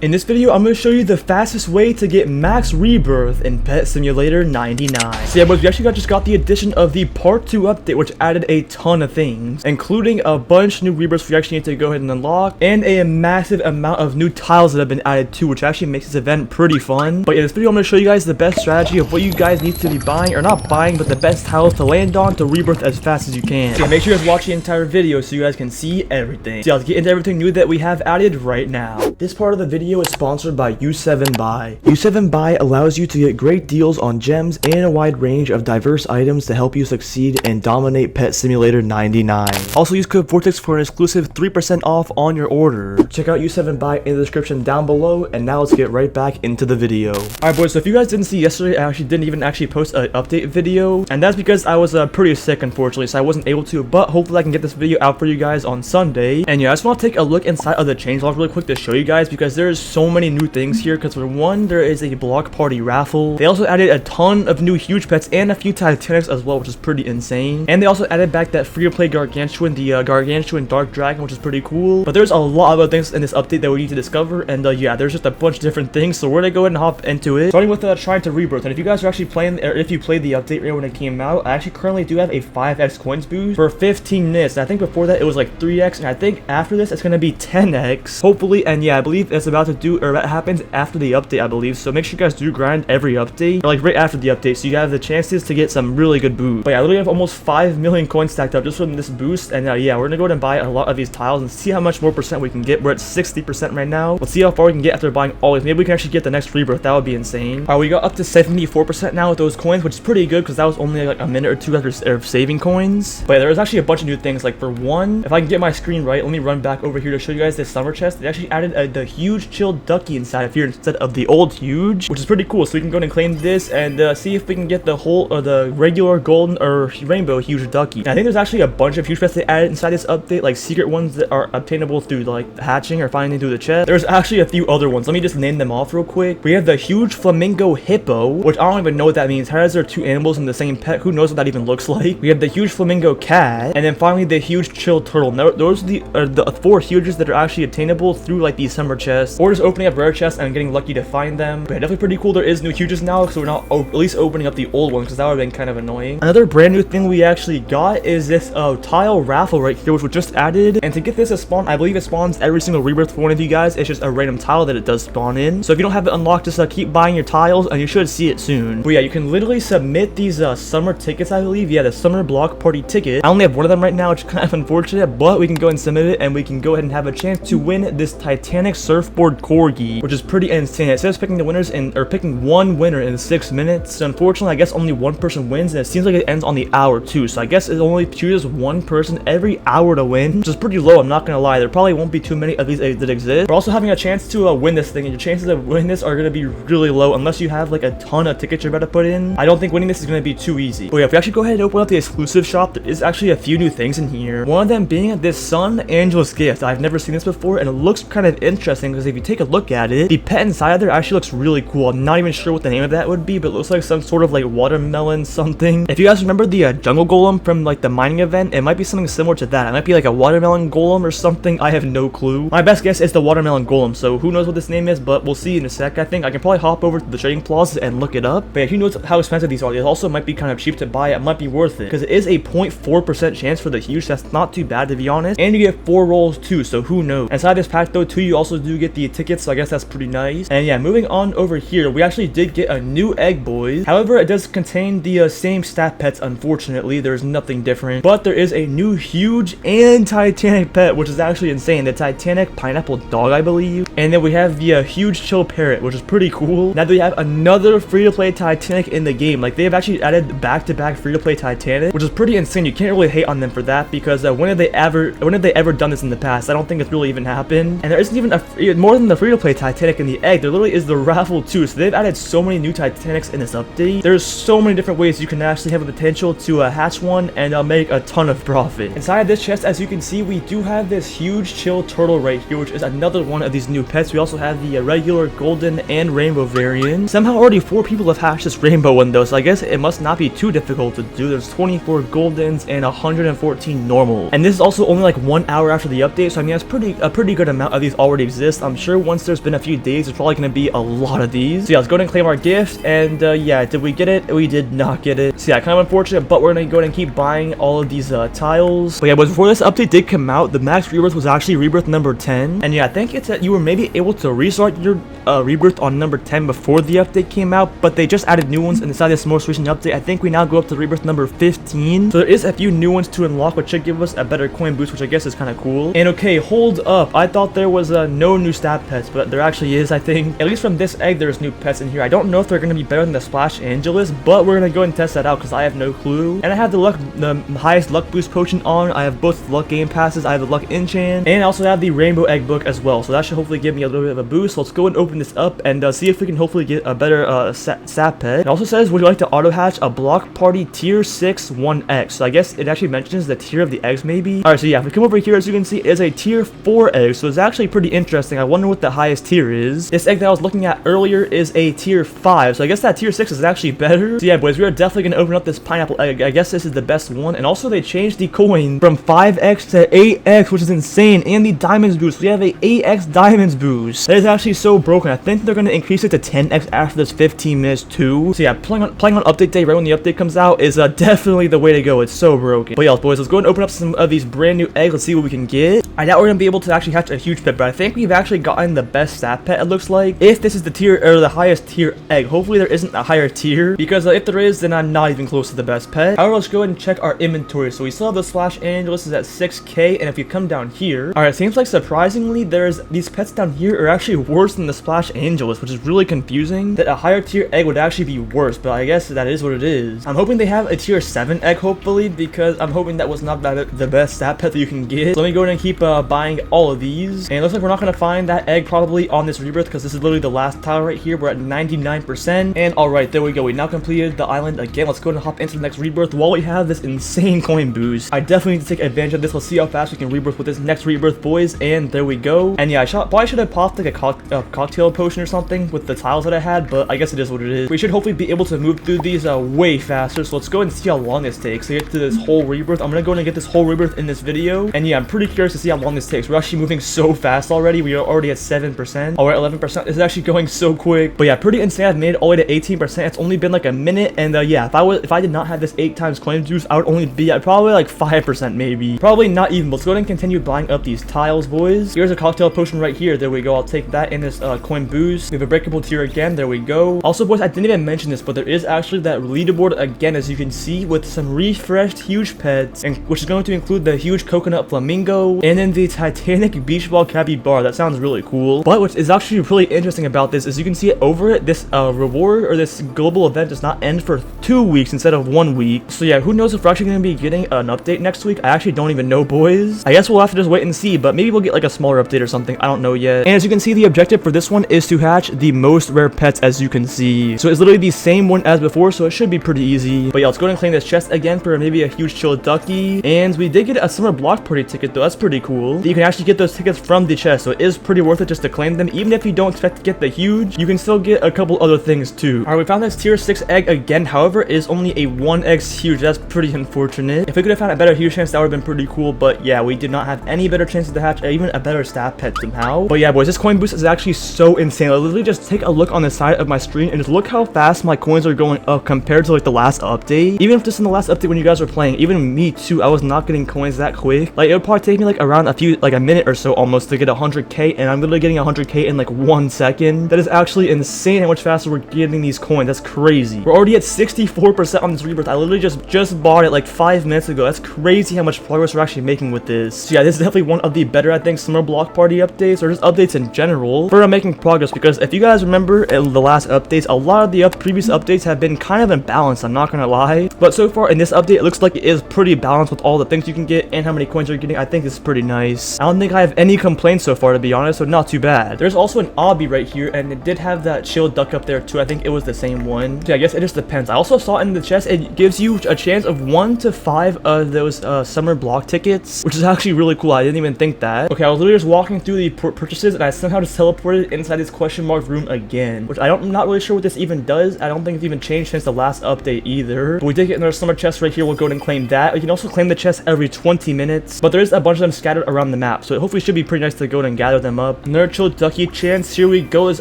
In this video, I'm going to show you the fastest way to get max rebirth in Pet Simulator 99. So yeah, boys, we actually just got the addition of the Part 2 update, which added a ton of things, including a bunch of new rebirths we actually need to go ahead and unlock, and a massive amount of new tiles that have been added too, which actually makes this event pretty fun. But yeah, in this video, I'm going to show you guys the best strategy of what you guys need to be buying, or not buying, but the best tiles to land on to rebirth as fast as you can. So yeah, make sure you guys watch the entire video so you guys can see everything. So yeah, let's get into everything new that we have added right now. This part of the video is sponsored by U7Buy. U7Buy allows you to get great deals on gems and a wide range of diverse items to help you succeed and dominate Pet Simulator 99. Also use code Vortex for an exclusive 3% off on your order. Check out U7Buy in the description down below, and now let's get right back into the video. Alright boys, so if you guys didn't see yesterday, I actually didn't even post an update video, and that's because I was pretty sick unfortunately, so I wasn't able to, but hopefully I can get this video out for you guys on Sunday. And yeah, I just want to take a look inside of the changelog really quick to show you guys, because there's so many new things here. Because for one, there is a block party raffle. They also added a ton of new huge pets and a few Titanics as well, which is pretty insane. And they also added back that free-to-play Gargantuan, the Gargantuan Dark Dragon, which is pretty cool. But there's a lot of other things in this update that we need to discover, and yeah, there's just a bunch of different things, so we're gonna go ahead and hop into it, starting with trying to rebirth. And if you guys are actually playing, or if you played the update right when it came out, I actually currently do have a 5x coins boost for 15 minutes, and I think before that it was like 3x, and I think after this it's gonna be 10x hopefully. And yeah, I believe it's about to do, or that happens after the update, I believe, so make sure you guys do grind every update, or like right after the update, so you have the chances to get some really good boost. But yeah, I literally have almost 5 million coins stacked up just from this boost, and yeah, we're gonna go ahead and buy a lot of these tiles and see how much more percent we can get. We're at 60% right now. Let's see how far we can get after buying all these. Maybe we can actually get the next rebirth. That would be insane. Alright, we got up to 74% now with those coins, which is pretty good because that was only like a minute or two after saving coins. But yeah, there was actually a bunch of new things. Like for one, if I can get my screen right, let me run back over here to show you guys this summer chest. They actually added the huge chill ducky inside of here instead of the old huge, which is pretty cool. So we can go ahead and claim this and see if we can get the whole or the regular golden or rainbow huge ducky. And I think there's actually a bunch of huge chests they added inside this update, like secret ones that are obtainable through like hatching or finding through the chest. There's actually a few other ones. Let me just name them off real quick. We have the huge flamingo hippo, which I don't even know what that means. How is there two animals in the same pet? Who knows what that even looks like? We have the huge flamingo cat, and then finally the huge chill turtle. Now those are the 4 huges that are actually obtainable through like these summer chests, or just opening up rare chests and getting lucky to find them. But yeah, definitely pretty cool. There is new huges now, so we're not at least opening up the old ones, because that would have been kind of annoying. Another brand new thing we actually got is this tile raffle right here, which was just added. And to get this to spawn, I believe it spawns every single rebirth for one of you guys. It's just a random tile that it does spawn in. So if you don't have it unlocked, just keep buying your tiles, and you should see it soon. But yeah, you can literally submit these summer tickets, I believe. Yeah, the summer block party ticket. I only have one of them right now, which is kind of unfortunate, but we can go and submit it, and we can go ahead and have a chance to win this Titanic surfboard corgi, which is pretty insane. It says picking the winners or picking one winner in 6 minutes. So unfortunately, I guess only one person wins, and it seems like it ends on the hour too. So I guess it only chooses one person every hour to win, which is pretty low. I'm not gonna lie. There probably won't be too many of these that exist. We're also having a chance to win this thing, and your chances of winning this are gonna be really low unless you have like a ton of tickets you're about to put in. I don't think winning this is gonna be too easy. But yeah, if we actually go ahead and open up the exclusive shop, there is actually a few new things in here. One of them being this Sun Angel's Gift. I've never seen this before, and it looks kind of interesting because if you take a look at it, the pet inside of there actually looks really cool. I'm not even sure what the name of that would be, but it looks like some sort of like watermelon something. If you guys remember the jungle golem from like the mining event, it might be something similar to that. It might be like a watermelon golem or something. I have no clue. My best guess is the watermelon golem, so who knows what this name is, but we'll see in a sec. I think I can probably hop over to the trading plaza and look it up. But yeah, who knows how expensive these are. They also might be kind of cheap to buy. It might be worth it because it is a 0.4% chance for the huge. That's not too bad, to be honest, and you get 4 rolls too, so who knows. Inside this pack though too, you also do get the tickets, so I guess that's pretty nice. And yeah, moving on over here, we actually did get a new egg, boys. However, it does contain the same stat pets. Unfortunately, there's nothing different, but there is a new huge and Titanic pet, which is actually insane. The Titanic pineapple dog, I believe. And then we have the huge chill parrot, which is pretty cool. Now they have another free-to-play Titanic in the game. Like, they have actually added back-to-back free-to-play Titanic, which is pretty insane. You can't really hate on them for that, because when have they ever done this in the past? I don't think it's really even happened. And there isn't even more than the free-to-play Titanic in the egg. There literally is the raffle too. So they've added so many new Titanics in this update. There's so many different ways you can actually have a potential to hatch one and make a ton of profit. Inside this chest, as you can see, we do have this huge chill turtle right here, which is another one of these new pets. We also have the regular golden and rainbow variant. Somehow already 4 people have hatched this rainbow one though, so I guess it must not be too difficult to do. There's 24 goldens and 114 normal. And this is also only like 1 hour after the update, so I mean that's a pretty good amount of these already exist. I'm sure sure once there's been a few days, there's probably going to be a lot of these. So yeah, let's go ahead and claim our gift. And yeah, did we get it? We did not get it. So yeah, kind of unfortunate, but we're going to go ahead and keep buying all of these tiles. But yeah, but before this update did come out, the max rebirth was actually rebirth number 10. And yeah, I think it's that you were maybe able to restart your rebirth on number 10 before the update came out, but they just added new ones inside this most recent update. I think we now go up to rebirth number 15. So there is a few new ones to unlock, which should give us a better coin boost, which I guess is kind of cool. And okay, hold up. I thought there was no new stat pets, but there actually is, I think. At least from this egg, there's new pets in here. I don't know if they're going to be better than the Splash Angeles, but we're going to go and test that out because I have no clue. And I have the highest luck boost potion on. I have both luck game passes. I have the luck enchant, and I also have the rainbow egg book as well. So that should hopefully give me a little bit of a boost. So let's go and open this up and see if we can hopefully get a better stat pet. It also says, would you like to auto hatch a block party tier 6 1x? So I guess it actually mentions the tier of the eggs maybe. Alright, so yeah, if we come over here, as you can see, it is a tier 4 egg. So it's actually pretty interesting. I wonder what the highest tier is. This egg that I was looking at earlier is a tier 5. So I guess that tier 6 is actually better. So yeah, boys, we are definitely going to open up this pineapple egg. I guess this is the best one. And also they changed the coin from 5x to 8x, which is insane. And the diamonds boost. We have a 8x diamonds boost. That is actually so broken. I think they're going to increase it to 10x after this 15 minutes too. So yeah, playing on update day right when the update comes out is definitely the way to go. It's so broken. But yeah, boys, let's go and open up some of these brand new eggs. Let's see what we can get. I doubt we're going to be able to actually hatch a huge pet, but I think we've actually gotten the best stat pet, it looks like. If this is the tier or the highest tier egg, hopefully there isn't a higher tier, because if there is, then I'm not even close to the best pet. However, let's go ahead and check our inventory. So we still have the Splash Angeles is at 6k, and if you come down here, alright, it seems like surprisingly these pets down here are actually worse than the Splash Angeles, which is really confusing that a higher tier egg would actually be worse, but I guess that is what it is. I'm hoping they have a tier 7 egg, hopefully, because I'm hoping that was not the best stat pet that you can get. So let me go ahead and keep buying all of these, and it looks like we're not going to find that egg probably on this rebirth, because this is literally the last tile right here. We're at 99%, and alright, there we go. We now completed the island again. Let's go ahead and hop into the next rebirth while we have this insane coin boost. I definitely need to take advantage of this. Let's see how fast we can rebirth with this next rebirth, boys, and there we go. And yeah, I probably should have popped like a cocktail potion or something with the tiles that I had, but I guess it is what it is. We should hopefully be able to move through these way faster, so let's go and see how long this takes to get to this whole rebirth. I'm gonna go and get this whole rebirth in this video, and yeah, I'm pretty curious to see how long this takes. We're actually moving so fast already. We are already at 7%. Oh, we're at 11%. This is actually going so quick. But yeah, pretty insane. I've made it all the way to 18%. It's only been like a minute, and yeah, if I did not have this 8 times coin juice, I would only be at probably like 5% maybe. Probably not even. But let's go ahead and continue buying up these tiles, boys. Here's a cocktail potion right here. There we go. I'll take that in this coin boost. We have a breakable tier again. There we go. Also, boys, I didn't even mention this, but there is actually that leaderboard again, as you can see, with some refreshed huge pets, and which is going to include the huge coconut flamingo and then the Titanic beach ball capybara. That sounds really cool. But what is actually really interesting about this is you can see it over it. This reward or this global event does not end for 2 weeks instead of 1 week. So yeah, who knows if we're actually going to be getting an update next week. I actually don't even know, boys. I guess we'll have to just wait and see, but maybe we'll get like a smaller update or something. I don't know yet. And as you can see, the objective for this one is to hatch the most rare pets, as you can see. So it's literally the same one as before, so it should be pretty easy. But yeah, let's go ahead and claim this chest again for maybe a huge chill ducky. And we did get a summer block party ticket though. That's pretty cool. You can actually get those tickets from the chest, so it is pretty worth it just to claim them. Even if you don't expect to get the huge, you can still get a couple other things too. Alright, we found this tier 6 egg again. However, it is only a 1x huge. That's pretty unfortunate. If we could have found a better huge chance, that would have been pretty cool. But yeah, we did not have any better chances to hatch even a better stat pet somehow. But yeah, boys, this coin boost is actually so insane. I'll literally just take a look on the side of my screen and just look how fast my coins are going up compared to like the last update. Even if just in the last update when you guys were playing, even me too, I was not getting coins that quick. Like it would probably take me like around a minute or so almost to get 100k, and I'm literally getting 100k in like 1 second. That is actually insane how much faster we're getting these coins. That's crazy. We're already at 64% on this rebirth. I literally just bought it like 5 minutes ago. That's crazy how much progress we're actually making with this. So yeah, this is definitely one of the better, I think, summer block party updates, or just updates in general, for making progress. Because if you guys remember in the last updates, a lot of the previous updates have been kind of imbalanced, I'm not gonna lie. But so far in this update, it looks like it is pretty balanced with all the things you can get and how many coins you're getting. I think it's pretty nice. I don't think I have any complaints so far, to be honest, so not too bad. There's also an obby right here, and it did have that chill duck up there too. I think it was the same one. So yeah, I guess it just depends. I also saw in the chest it gives you a chance of 1 to 5 of those summer block tickets, which is actually really cool. I didn't even think that. Okay, I was literally just walking through the purchases, and I somehow just teleported into inside this question mark room again, which I'm not really sure what this even does. I don't think it's even changed since the last update either. But we did get another summer chest right here. We'll go ahead and claim that. You can also claim the chest every 20 minutes, but there is a bunch of them scattered around the map, so it hopefully should be pretty nice to go ahead and gather them up. Another chill ducky chance. Here we go. There's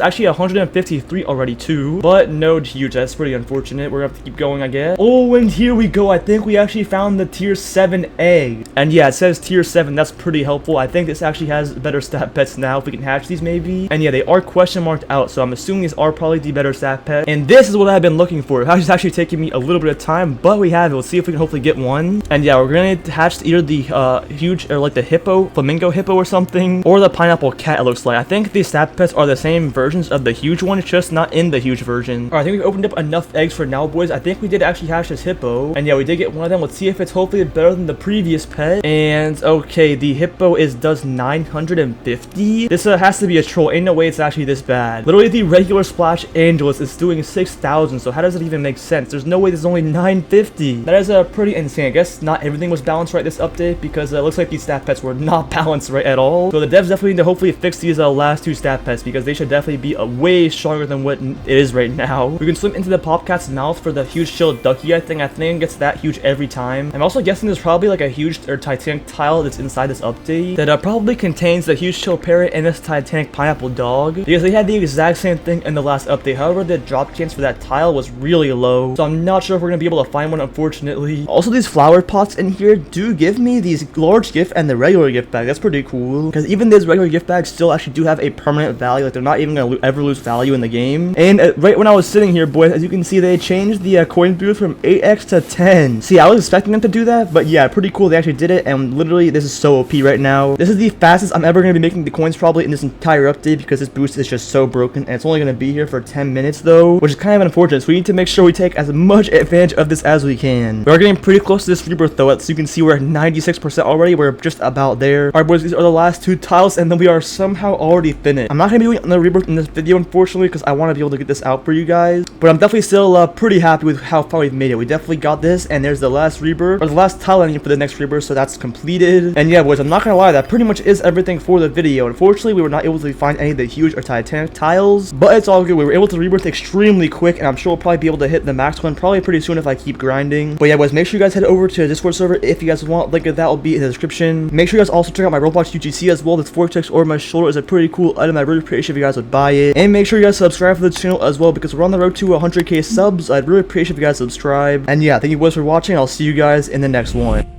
actually 153 already too, but no huge. That's pretty unfortunate. We're gonna have to keep going, I guess. Oh, and here we go. I think we actually found the tier 7A. And yeah, it says tier 7. That's pretty helpful. I think this actually has better stat pets now if we can hatch these maybe. And yeah, they are question marked out, so I'm assuming these are probably the better stat pet. And this is what I've been looking for. It's actually taking me a little bit of time, but we have it. Let's see if we can hopefully get one. And yeah, we're gonna hatch either the huge, or like the hippo, flamingo hippo or something, or the pineapple cat, it looks like. I think these stat pets are the same versions of the huge one, it's just not in the huge version. Alright, I think we've opened up enough eggs for now, boys. I think we did actually hatch this hippo. And yeah, we did get one of them. Let's see if it's hopefully better than the previous pet. And okay, the hippo does 950. This has to be a troll. Ain't no way it's actually this bad. Literally, the regular Splash Angelus is doing 6,000, so how does it even make sense? There's no way this is only 950. That is pretty insane. I guess not everything was balanced right this update, because it looks like these stat pets were not balanced right at all. So the devs definitely need to hopefully fix these last two stat pets, because they should definitely be way stronger than what it is right now. We can swim into the Popcat's mouth for the huge chill ducky. I think it gets that huge every time. I'm also guessing there's probably like a huge or Titanic tile that's inside this update that probably contains the huge chill parrot and this Titanic pineapple dog, because they had the exact same thing in the last update. However, the drop chance for that tile was really low, so I'm not sure if we're gonna be able to find one, unfortunately. Also, these flower pots in here do give me these large gift and the regular gift bag. That's pretty cool, because even these regular gift bags still actually do have a permanent value. Like, they're not even gonna ever lose value in the game. And right when I was sitting here, boys, as you can see, they changed the coin boost from 8x to 10. See, I was expecting them to do that, but yeah, pretty cool. They actually did it, and literally, this is so OP right now. This is the fastest I'm ever gonna be making the coins probably in this entire update, because this boost is just so broken, and it's only gonna be here for 10 minutes though, which is kind of unfortunate. So we need to make sure we take as much advantage of this as we can. We are getting pretty close to this rebirth though, as you can see we're at 96% already. We're just about there. Alright, boys, these are the last two tiles, and then we are somehow already finished. I'm not gonna be doing the rebirth in this video, unfortunately, because I want to be able to get this out for you guys, but I'm definitely still pretty happy with how far we've made it. We definitely got this, and there's the last rebirth, or the last tile I need for the next rebirth, so that's completed. And yeah, boys, I'm not gonna lie, that pretty much is everything for the video. Unfortunately, we were not able to find any of the huge or Titanic tiles, but it's all good. We were able to rebirth extremely quick, and I'm sure we'll probably be able to hit the max one probably pretty soon if I keep grinding. But yeah, boys, make sure you guys head over to the Discord server if you guys want. Link of that will be in the description. Make sure you guys also check out my Roblox UGC as well. This vortex over my shoulder is a pretty cool item. I really appreciate if you guys would buy it, and make sure you guys subscribe for the channel as well, because we're on the road to 100k subs. I'd really appreciate if you guys subscribe. And yeah, thank you boys for watching. I'll see you guys in the next one.